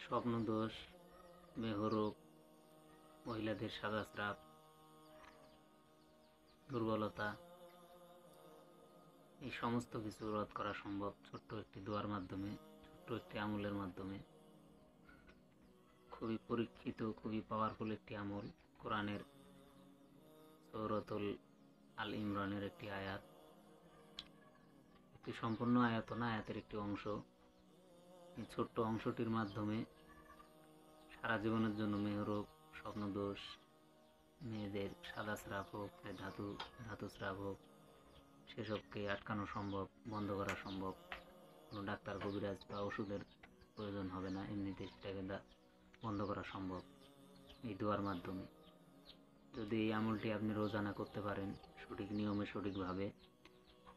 স্বপ্নদোষ, মেহরোগ, মহিলাদের সাদাস্রাব, দুর্বলতা, এই সমস্ত কিছু রোধ করা সম্ভব ছোট্ট একটি দোয়ার মাধ্যমে, ছোট্ট একটি আমলের মাধ্যমে। খুবই পরীক্ষিত, খুবই পাওয়ারফুল একটি আমল। কোরআনের সূরাতুল আল ইমরানের একটি আয়াত, একটি সম্পূর্ণ আয়াত না, আয়াতের একটি অংশ। এই ছোট্ট অংশটির মাধ্যমে সারা জীবনের জন্য মেহরোগ, স্বপ্নদোষ, মেয়েদের সাদা স্রাব হোক, ধাতুস্রাব হোক, সেসবকে আটকানো সম্ভব, বন্ধ করা সম্ভব। কোনো ডাক্তার, কবিরাজ বা ওষুধের প্রয়োজন হবে না, এমনিতে সেটাকে বন্ধ করা সম্ভব এই দোয়ার মাধ্যমে। যদি এই আমলটি আপনি রোজানা করতে পারেন সঠিক নিয়মে, সঠিকভাবে,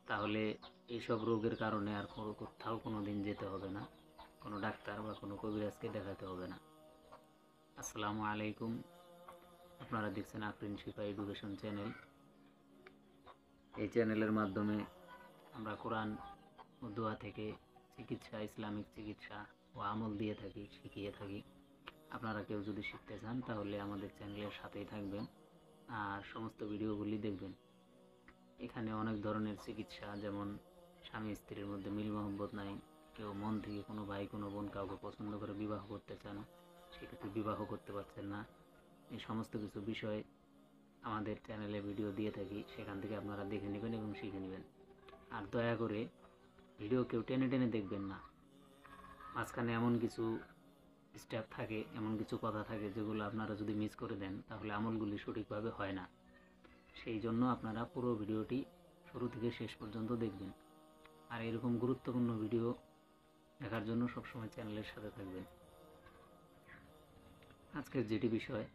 তাহলে এইসব রোগের কারণে আর কোথাও কোনো দিন যেতে হবে না, কোনো ডাক্তার বা কোনো কবিরাজকে দেখাতে হবে না। আসসালামু আলাইকুম, আপনারা দেখছেন আফরিন শিফা এডুকেশন চ্যানেল। এই চ্যানেলের মাধ্যমে আমরা কোরআন ও দোয়া থেকে চিকিৎসা, ইসলামিক চিকিৎসা ও আমল দিয়ে থাকি, শিখিয়ে থাকি। আপনারা কেউ যদি শিখতে চান তাহলে আমাদের চ্যানেলের সাথেই থাকবেন আর সমস্ত ভিডিওগুলি দেখবেন। এখানে অনেক ধরনের চিকিৎসা, যেমন স্বামী স্ত্রীর মধ্যে মিল মহব্বত নাই, কেউ মন থেকে কোনো ভাই কোনো বোন কাউকে পছন্দ করে বিবাহ করতে চান, সেক্ষেত্রে বিবাহ করতে পারছেন না, এই সমস্ত কিছু বিষয় আমাদের চ্যানেলে ভিডিও দিয়ে থাকি। সেখান থেকে আপনারা দেখে নেবেন এবং শিখে নেবেন। আর দয়া করে ভিডিও কেউ টেনে টেনে দেখবেন না। মাঝখানে এমন কিছু স্টেপ থাকে, এমন কিছু কথা থাকে যেগুলো আপনারা যদি মিস করে দেন তাহলে আমলগুলি সঠিকভাবে হয় না। সেই জন্য আপনারা পুরো ভিডিওটি শুরু থেকে শেষ পর্যন্ত দেখবেন। আর এরকম গুরুত্বপূর্ণ ভিডিও দেখার জন্য সবসময় চ্যানেলের সাথে থাকবেন। আজকের যেটি বিষয়,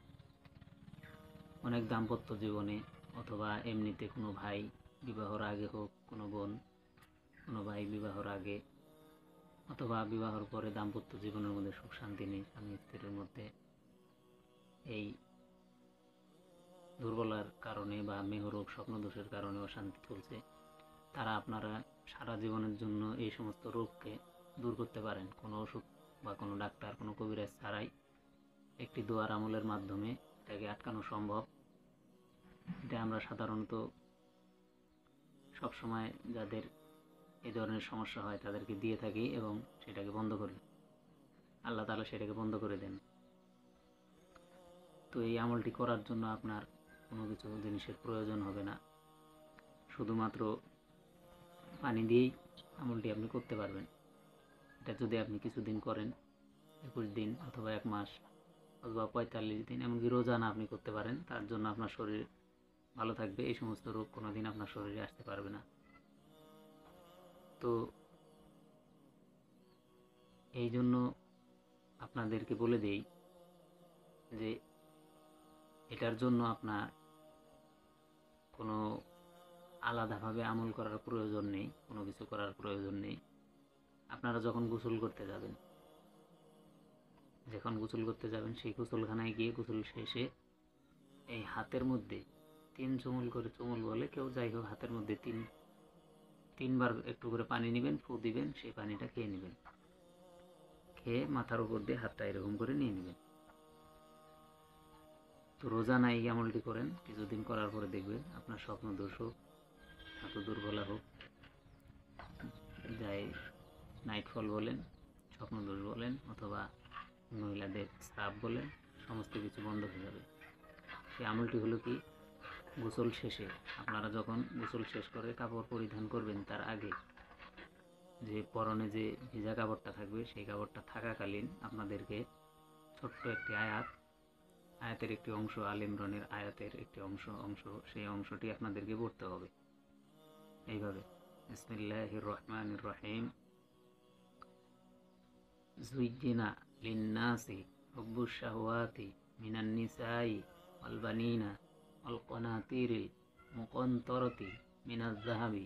অনেক দাম্পত্য জীবনে অথবা এমনিতে কোনো ভাই বিবাহর আগে হোক, কোনো বোন, কোনো ভাই বিবাহর আগে অথবা বিবাহর পরে দাম্পত্য জীবনের মধ্যে সুখ শান্তি নেই, স্বামী স্ত্রীর মধ্যে এই দুর্বলার কারণে বা মেহরোগ, স্বপ্নদোষের কারণে অশান্তি চলছে, তারা আপনারা সারা জীবনের জন্য এই সমস্ত রোগকে দূর করতে পারেন কোনো ওষুধ বা কোনো ডাক্তার, কোনো কবিরাজ ছাড়াই। একটি দোয়ার আমলের মাধ্যমে এটাকে আটকানো সম্ভব। এটা আমরা সাধারণত সবসময় যাদের এই ধরনের সমস্যা হয় তাদেরকে দিয়ে থাকি এবং সেটাকে বন্ধ করি। আল্লাহ তাআলা সেটাকে বন্ধ করে দেন। তো এই আমলটি করার জন্য আপনার কোনো কিছু জিনিসের প্রয়োজন হবে না, শুধুমাত্র পানি দিয়েই আমলটি আপনি করতে পারবেন। এটা যদি আপনি কিছুদিন করেন, 21 দিন অথবা 1 মাস অথবা 45 দিন, এমনকি রোজানা আপনি করতে পারেন, তার জন্য আপনার শরীর ভালো থাকবে, এই সমস্ত রোগ কোনো দিন আপনার শরীরে আসতে পারবে না। তো এই জন্য আপনাদেরকে বলে দেই যে এটার জন্য আপনার কোনো আলাদাভাবে আমল করার প্রয়োজন নেই, কোনো কিছু করার প্রয়োজন নেই। আপনারা যখন গোসল করতে যাবেন, সেই গোসলখানায় গিয়ে গোসল শেষে এই হাতের মধ্যে 3 চুমুল করে, চুমুল বলে কেউ, যাই হোক, হাতের মধ্যে তিনবার একটু করে পানি নেবেন, ফু দিবেন, সেই পানিটা খেয়ে নেবেন। খেয়ে মাথার উপর দিয়ে হাতটা এরকম করে নিয়ে নেবেন। তো রোজানা এই আমলটি করেন, কিছুদিন করার পরে দেখবেন আপনার স্বপ্ন দোষ হোক, ধাতু দুর্বলা হোক, যাই নাইটফল বলেন, স্বপ্ন দোষ বলেন, অথবা মহিলাদের স্রাব বলেন, সমস্ত কিছু বন্ধ হয়ে যাবে। সেই আমলটি হলো কি, গোসল শেষে আপনারা যখন গোসল শেষ করে কাপড় পরিধান করবেন, তার আগে যে পরনে যে ভিজা কাপড়টা থাকবে, সেই কাপড়টা থাকাকালীন আপনাদেরকে ছোট্ট একটি আয়াতের একটি অংশ, আল ইমরানের আয়াতের একটি অংশ, সেই অংশটি আপনাদেরকে পড়তে হবে এইভাবে: বিসমিল্লাহির রহমানির রহিম, যুয়্যিনা লিন্নাসি হুব্বুশ শাহওয়াতি মিনান নিসাই ওয়াল বানিনা ওয়াল কনাতিরিল মুকান্তারাতি মিনাজ যাহাবি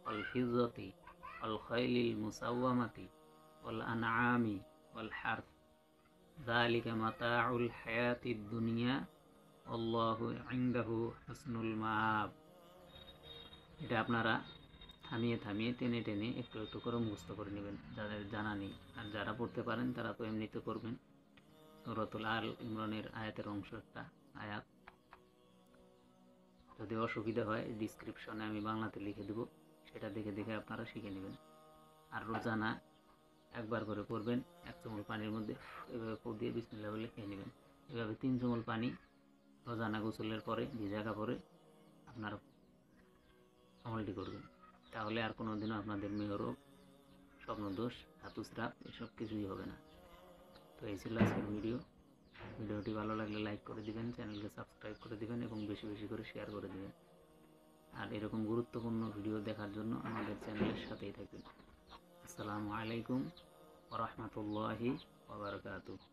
ওয়াল ফিজ্জাতি ওয়াল খাইলিল মুসাওয়ামাতি ওয়াল আনআমি ওয়াল হারথ, যালিকা মাতাউল হায়াতিদ দুনিয়া আল্লাহু ইনদাহু হুসনুল মাআব। এটা আপনারা থামিয়ে থামিয়ে টেনে টেনে একটু একটু করে মুখস্থ করে নেবেন যাদের জানা নেই। আর যারা পড়তে পারেন তারা তো এমনিতে করবেন। সূরাতুল আল ইমরানের আয়াতের অংশ একটা আয়াত। যদি অসুবিধা হয় ডিসক্রিপশনে আমি বাংলাতে লিখে দেবো, সেটা দেখে দেখে আপনারা শিখে নেবেন। আর রোজানা একবার করে পড়বেন, 1 চামচ পানির মধ্যে এভাবে ফু দিয়ে বিসমিল্লাহ বলে খেয়ে নেবেন। এভাবে 3 চামচ পানি রোজানা গোসলের পরে ভিজা কাপড়ে আপনারা আমলটি করবেন। তাহলে আর কোনো দিনও আপনাদের মেহরোগ, স্বপ্নদোষ, ধাতুস্রাব এসব কিছুই হবে না। তো এই ছিল আজকের ভিডিওটি ভালো লাগলে লাইক করে দিবেন, চ্যানেলকে সাবস্ক্রাইব করে দিবেন এবং বেশি বেশি করে শেয়ার করে দিবেন। আর এরকম গুরুত্বপূর্ণ ভিডিও দেখার জন্য আমাদের চ্যানেলের সাথেই থাকবেন। আসসালামু আলাইকুম ওয়া রাহমাতুল্লাহি ওয়া বারাকাতুহু।